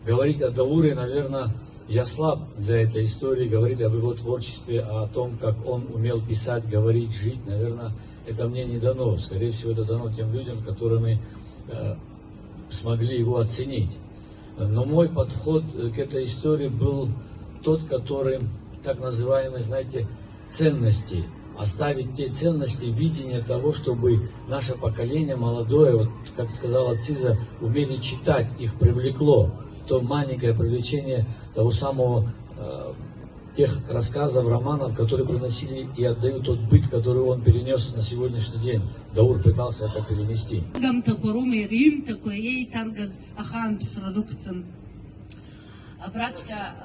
Говорить о Дауре, наверное, я слаб для этой истории, говорить об его творчестве, о том, как он умел писать, говорить, жить, наверное, это мне не дано. Скорее всего, это дано тем людям, которыми смогли его оценить. Но мой подход к этой истории был тот, который, так называемый, знаете, ценности. Оставить те ценности, видение того, чтобы наше поколение молодое, вот, как сказала Циза, умели читать, их привлекло. То маленькое привлечение того самого, тех рассказов, романов, которые приносили и отдают тот быт, который он перенес на сегодняшний день. Даур пытался это перенести. Братка